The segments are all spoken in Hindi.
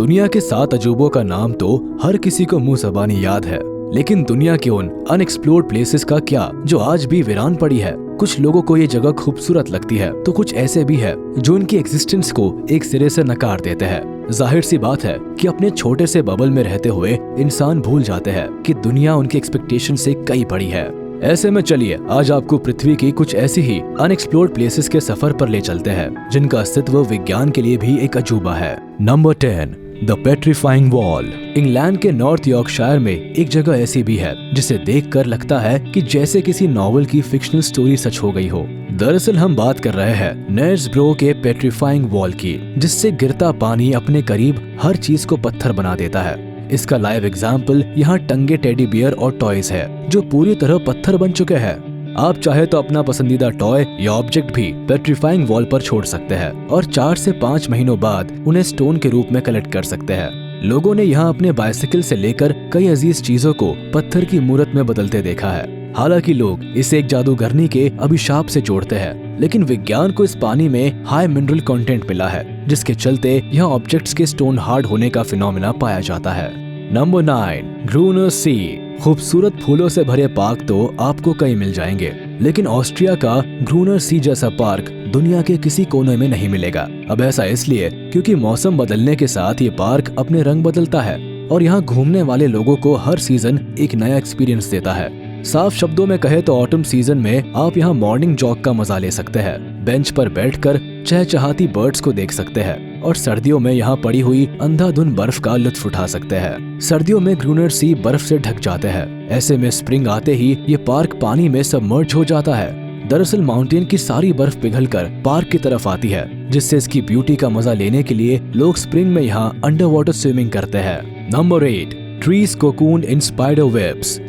दुनिया के 7 अजूबों का नाम तो हर किसी को मुंह ज़बानी याद है, लेकिन दुनिया के उन अनएक्सप्लोर्ड प्लेसेस का क्या जो आज भी वीरान पड़ी है। कुछ लोगों को ये जगह खूबसूरत लगती है तो कुछ ऐसे भी है जो इनकी एग्जिस्टेंस को एक सिरे से नकार देते हैं। जाहिर सी बात है कि अपने छोटे से बबल में रहते हुए इंसान भूल जाते हैं कि दुनिया उनकी एक्सपेक्टेशन से कई बड़ी है। ऐसे में चलिए आज आपको पृथ्वी की कुछ ऐसी ही अनएक्सप्लोर्ड प्लेसेस के सफर पर ले चलते हैं जिनका अस्तित्व विज्ञान के लिए भी एक अजूबा है। Number 10, the petrifying wall. England के नॉर्थ यॉर्कशायर में एक जगह ऐसी भी है जिसे देखकर लगता है कि जैसे किसी नॉवल की फिक्शनल स्टोरी सच हो गई हो। दरअसल हम बात कर रहे हैं नेर्सब्रो के पेट्रीफाइंग वॉल की, जिससे गिरता पानी अपने करीब हर चीज को पत्थर बना देता है। इसका लाइव एग्जाम्पल यहाँ टंगे टेडी बियर और टॉयज है जो पूरी तरह पत्थर बन चुके हैं। आप चाहे तो अपना पसंदीदा टॉय या ऑब्जेक्ट भी पेट्रीफाइंग वॉल पर छोड़ सकते हैं और 4 से 5 महीनों बाद उन्हें स्टोन के रूप में कलेक्ट कर सकते हैं। लोगों ने यहाँ अपने बाइसिकल से लेकर कई अजीज चीजों को पत्थर की मूर्त में बदलते देखा है। हालांकि लोग इसे एक जादूगरनी के अभिशाप से जोड़ते हैं, लेकिन विज्ञान को इस पानी में हाई मिनरल कंटेंट मिला है, जिसके चलते यहाँ ऑब्जेक्ट्स के स्टोन हार्ड होने का फिनोमेना पाया जाता है। नंबर 9, ग्रूनर सी। खूबसूरत फूलों से भरे पार्क तो आपको कई मिल जाएंगे, लेकिन ऑस्ट्रिया का ग्रूनर सी जैसा पार्क दुनिया के किसी कोने में नहीं मिलेगा। अब ऐसा इसलिए क्योंकि मौसम बदलने के साथ ये पार्क अपने रंग बदलता है और यहाँ घूमने वाले लोगों को हर सीजन एक नया एक्सपीरियंस देता है। साफ शब्दों में कहे तो ऑटम सीजन में आप यहाँ मॉर्निंग जॉग का मजा ले सकते हैं, बेंच पर बैठकर चहचहाती बर्ड्स को देख सकते हैं और सर्दियों में यहाँ पड़ी हुई अंधाधुंध बर्फ का लुत्फ उठा सकते हैं। सर्दियों में ग्रूनर सी बर्फ से ढक जाते हैं। ऐसे में स्प्रिंग आते ही ये पार्क पानी में सबमर्ज हो जाता है। दरअसल माउंटेन की सारी बर्फ पिघलकर पार्क की तरफ आती है, जिससे इसकी ब्यूटी का मजा लेने के लिए लोग स्प्रिंग में यहाँ अंडर वाटर स्विमिंग करते हैं। नंबर 8, ट्रीज कोकून इन स्पाइडर वेब्स।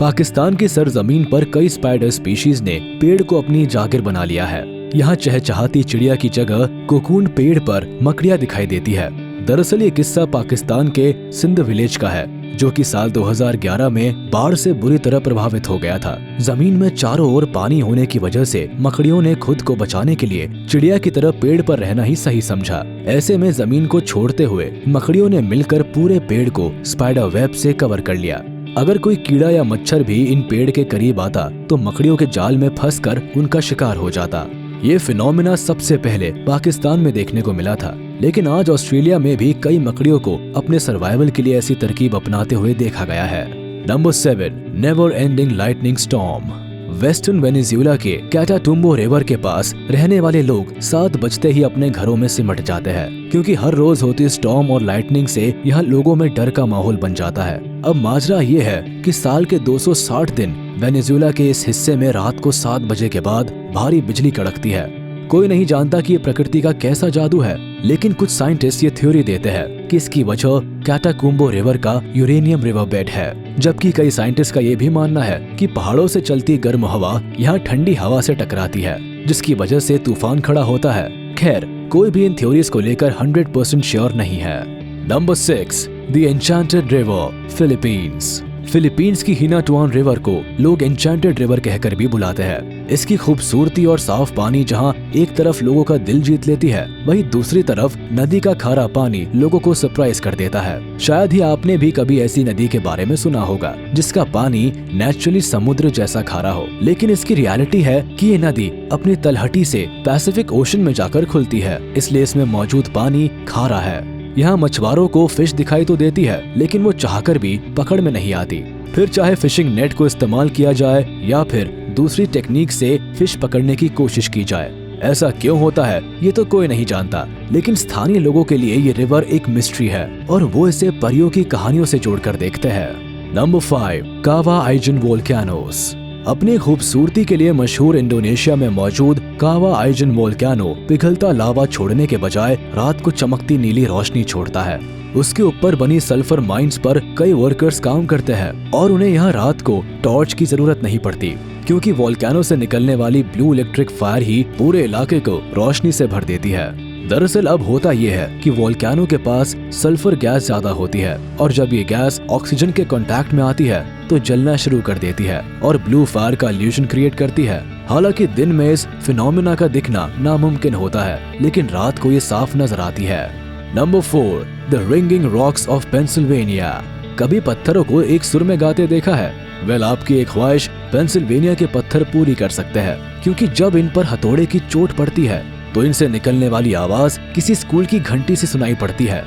पाकिस्तान की सरजमीन पर कई स्पाइडर स्पीशीज ने पेड़ को अपनी जागिर बना लिया है। यहाँ चहचहाती चिड़िया की जगह कोकून पेड़ पर मकड़ियाँ दिखाई देती है। दरअसल ये किस्सा पाकिस्तान के सिंध विलेज का है, जो कि साल 2011 में बाढ़ से बुरी तरह प्रभावित हो गया था। जमीन में चारों ओर पानी होने की वजह से मकड़ियों ने खुद को बचाने के लिए चिड़िया की तरह पेड़ पर रहना ही सही समझा। ऐसे में जमीन को छोड़ते हुए मकड़ियों ने मिलकर पूरे पेड़ को स्पाइडर वेब से कवर कर लिया। अगर कोई कीड़ा या मच्छर भी इन पेड़ के करीब आता तो मकड़ियों के जाल में फंसकर उनका शिकार हो जाता। ये फिनोमेना सबसे पहले पाकिस्तान में देखने को मिला था, लेकिन आज ऑस्ट्रेलिया में भी कई मकड़ियों को अपने सर्वाइवल के लिए ऐसी तरकीब अपनाते हुए देखा गया है। Number 7, never ending lightning storm. Western Venezuela के कैटाटुम्बो रिवर के पास रहने वाले लोग 7 बजते ही अपने घरों में सिमट जाते हैं, क्योंकि हर रोज होती स्टॉर्म और लाइटनिंग से यहाँ लोगों में डर का माहौल बन जाता है। अब माजरा ये है कि साल के 260 दिन वेनेजुएला के इस हिस्से में रात को 7 बजे के बाद भारी बिजली कड़कती है। कोई नहीं जानता कि ये प्रकृति का कैसा जादू है, लेकिन कुछ साइंटिस्ट ये थ्योरी देते हैं कि इसकी वजह कैटाकुम्बो रिवर का यूरेनियम रिवर बेड है, जबकि कई साइंटिस्ट का ये भी मानना है कि पहाड़ों से चलती गर्म हवा यहाँ ठंडी हवा से टकराती है, जिसकी वजह से तूफान खड़ा होता है। खैर, कोई भी इन थ्योरीज को लेकर 100% श्योर नहीं है। Number 6, the enchanted river, Philippines की हिनाटुआन रिवर को लोग एन्चेंटेड रिवर कहकर भी बुलाते हैं। इसकी खूबसूरती और साफ पानी जहां एक तरफ लोगों का दिल जीत लेती है, वहीं दूसरी तरफ नदी का खारा पानी लोगों को सरप्राइज कर देता है। शायद ही आपने भी कभी ऐसी नदी के बारे में सुना होगा जिसका पानी नेचुरली समुद्र जैसा खारा हो, लेकिन इसकी रियलिटी है कि ये नदी अपनी तलहटी से पैसिफिक ओशन में जाकर खुलती है, इसलिए इसमें मौजूद पानी खारा है। यहाँ मछुआरों को फिश दिखाई तो देती है, लेकिन वो चाहकर भी पकड़ में नहीं आती। फिर चाहे फिशिंग नेट को इस्तेमाल किया जाए या फिर दूसरी टेक्निक से फिश पकड़ने की कोशिश की जाए। ऐसा क्यों होता है ये तो कोई नहीं जानता, लेकिन स्थानीय लोगों के लिए ये रिवर एक मिस्ट्री है और वो इसे परियों की कहानियों से जोड़कर देखते हैं। नंबर 5, कावा आइजन वोल्केनोस। अपनी खूबसूरती के लिए मशहूर इंडोनेशिया में मौजूद कावा आइजन वोल्केनो पिघलता लावा छोड़ने के बजाय रात को चमकती नीली रोशनी छोड़ता है। उसके ऊपर बनी सल्फर माइंस पर कई वर्कर्स काम करते हैं और उन्हें यहाँ रात को टॉर्च की जरूरत नहीं पड़ती, क्योंकि वोल्केनो से निकलने वाली ब्लू इलेक्ट्रिक फायर ही पूरे इलाके को रोशनी से भर देती है। दरअसल अब होता यह है कि वोल्केनो के पास सल्फर गैस ज्यादा होती है और जब ये गैस ऑक्सीजन के कांटेक्ट में आती है तो जलना शुरू कर देती है और ब्लू फायर का इल्यूजन क्रिएट करती है। हालांकि दिन में इस फिनोमेना का दिखना नामुमकिन होता है, लेकिन रात को ये साफ नजर आती है। Number 4, the ringing rocks of Pennsylvania. कभी पत्थरों को एक सुर में गाते देखा है? वेल, आपकी एक ख्वाहिश पेंसिल्वेनिया के पत्थर पूरी कर सकते हैं, क्योंकि जब इन पर हथौड़े की चोट पड़ती है तो इनसे निकलने वाली आवाज किसी स्कूल की घंटी से सुनाई पड़ती है।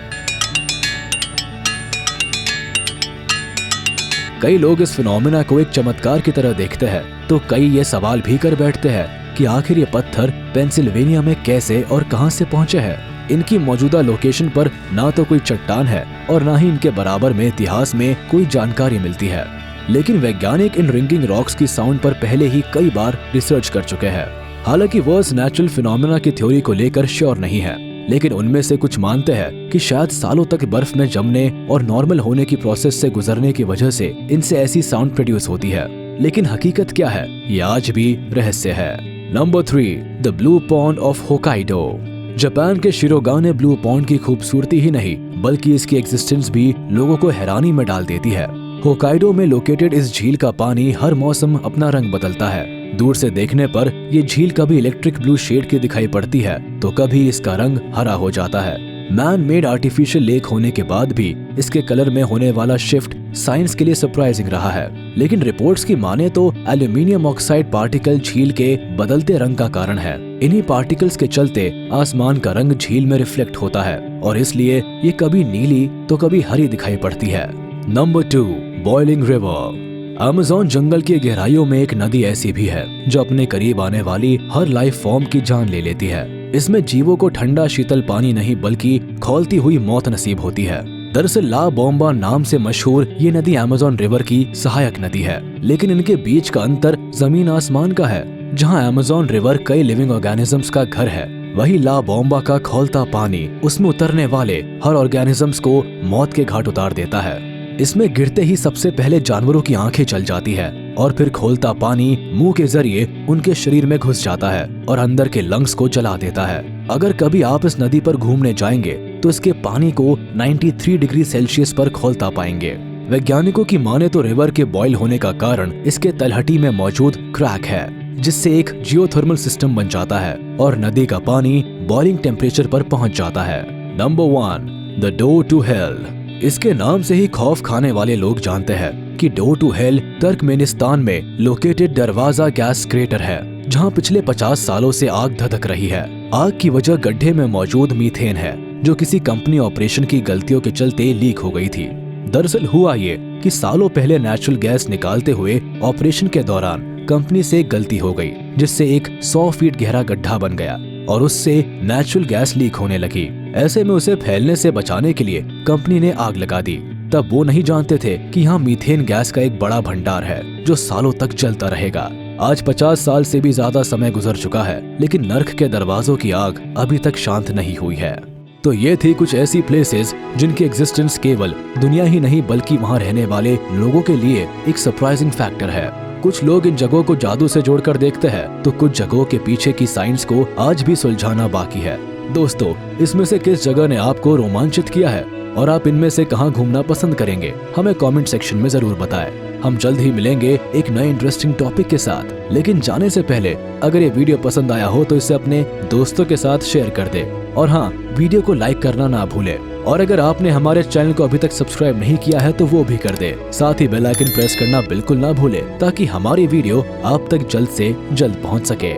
कई लोग इस फिनोमेना को एक चमत्कार की तरह देखते हैं, तो कई ये सवाल भी कर बैठते हैं कि आखिर ये पत्थर पेंसिल्वेनिया में कैसे और कहां से पहुंचे हैं। इनकी मौजूदा लोकेशन पर ना तो कोई चट्टान है और ना ही इनके बराबर में इतिहास में कोई जानकारी मिलती है। लेकिन वैज्ञानिक इन रिंगिंग रॉक्स की साउंड पर पहले ही कई बार रिसर्च कर चुके हैं। हालांकि वो इस नेचुरल फिनोमेना की थ्योरी को लेकर श्योर नहीं है, लेकिन उनमें से कुछ मानते हैं कि शायद सालों तक बर्फ में जमने और नॉर्मल होने की प्रोसेस से गुजरने की वजह से इनसे ऐसी साउंड प्रोड्यूस होती है। लेकिन हकीकत क्या है, ये आज भी रहस्य है। Number 3, the blue pond of Hokkaido. Japan के शिरोगाने ब्लू पॉन्ड की खूबसूरती ही नहीं बल्कि इसकी एग्जिस्टेंस भी लोगों को हैरानी में डाल देती है। होकाइडो में लोकेटेड इस झील का पानी हर मौसम अपना रंग बदलता है। दूर से देखने पर ये झील कभी इलेक्ट्रिक ब्लू शेड की दिखाई पड़ती है तो कभी इसका रंग हरा हो जाता है। मैन मेड आर्टिफिशियल लेक होने के बाद भी इसके कलर में होने वाला शिफ्ट साइंस के लिए सरप्राइजिंग रहा है। लेकिन रिपोर्ट्स की माने तो एल्यूमिनियम ऑक्साइड पार्टिकल झील के बदलते रंग का कारण है। इन्हीं पार्टिकल्स के चलते आसमान का रंग झील में रिफ्लेक्ट होता है और इसलिए ये कभी नीली तो कभी हरी दिखाई पड़ती है। Number 2, boiling river. अमेज़न जंगल की गहराइयों में एक नदी ऐसी भी है जो अपने करीब आने वाली हर लाइफ फॉर्म की जान ले लेती है। इसमें जीवों को ठंडा शीतल पानी नहीं बल्कि खौलती हुई मौत नसीब होती है। दरअसल ला बोम्बा नाम से मशहूर ये नदी अमेज़न रिवर की सहायक नदी है, लेकिन इनके बीच का अंतर जमीन आसमान का है। जहां अमेज़न रिवर कई लिविंग ऑर्गेनिजम्स का घर है, वही ला बोम्बा का खौलता पानी उसमें उतरने वाले हर ऑर्गेनिजम्स को मौत के घाट उतार देता है। इसमें गिरते ही सबसे पहले जानवरों की आंखें चल जाती है और फिर खौलता पानी मुंह के जरिए उनके शरीर में घुस जाता है और अंदर के लंग्स को जला देता है। अगर कभी आप इस नदी पर घूमने जाएंगे तो इसके पानी को 93 डिग्री सेल्सियस पर खौलता पाएंगे। वैज्ञानिकों की माने तो रिवर के बॉयल होने का कारण इसके तलहटी में मौजूद क्रैक है, जिससे एक जियोथर्मल सिस्टम बन जाता है और नदी का पानी बॉइलिंग टेम्परेचर पर पहुंच जाता है। Number 1, the door to hell. इसके नाम से ही खौफ खाने वाले लोग जानते हैं कि डोर टू हेल तुर्कमेनिस्तान में लोकेटेड दरवाजा गैस क्रेटर है, जहां पिछले 50 सालों से आग धधक रही है। आग की वजह गड्ढे में मौजूद मीथेन है, जो किसी कंपनी ऑपरेशन की गलतियों के चलते लीक हो गई थी। दरअसल हुआ ये कि सालों पहले नेचुरल गैस निकालते हुए ऑपरेशन के दौरान कंपनी से एक गलती हो गई, जिससे एक 100 फीट गहरा गड्ढा बन गया और उससे नेचुरल गैस लीक होने लगी। ऐसे में उसे फैलने से बचाने के लिए कंपनी ने आग लगा दी। तब वो नहीं जानते थे कि यहाँ मीथेन गैस का एक बड़ा भंडार है जो सालों तक चलता रहेगा। आज 50 साल से भी ज्यादा समय गुजर चुका है, लेकिन नर्क के दरवाजों की आग अभी तक शांत नहीं हुई है। तो ये थी कुछ ऐसी प्लेसेस जिनकी एग्जिस्टेंस केवल दुनिया ही नहीं बल्कि वहाँ रहने वाले लोगों के लिए एक सरप्राइजिंग फैक्टर है। कुछ लोग इन जगहों को जादू से जोड़कर देखते हैं, तो कुछ जगहों के पीछे की साइंस को आज भी सुलझाना बाकी है। दोस्तों, इसमें से किस जगह ने आपको रोमांचित किया है और आप इनमें से कहां घूमना पसंद करेंगे, हमें कमेंट सेक्शन में जरूर बताएं। हम जल्द ही मिलेंगे एक नए इंटरेस्टिंग टॉपिक के साथ। लेकिन जाने से पहले अगर ये वीडियो पसंद आया हो तो इसे अपने दोस्तों के साथ शेयर कर दे और हाँ, वीडियो को लाइक करना ना भूले। और अगर आपने हमारे चैनल को अभी तक सब्सक्राइब नहीं किया है तो वो भी कर दे। साथ ही बेल आइकन प्रेस करना बिल्कुल ना भूले ताकि हमारी वीडियो आप तक जल्द से जल्द पहुंच सके।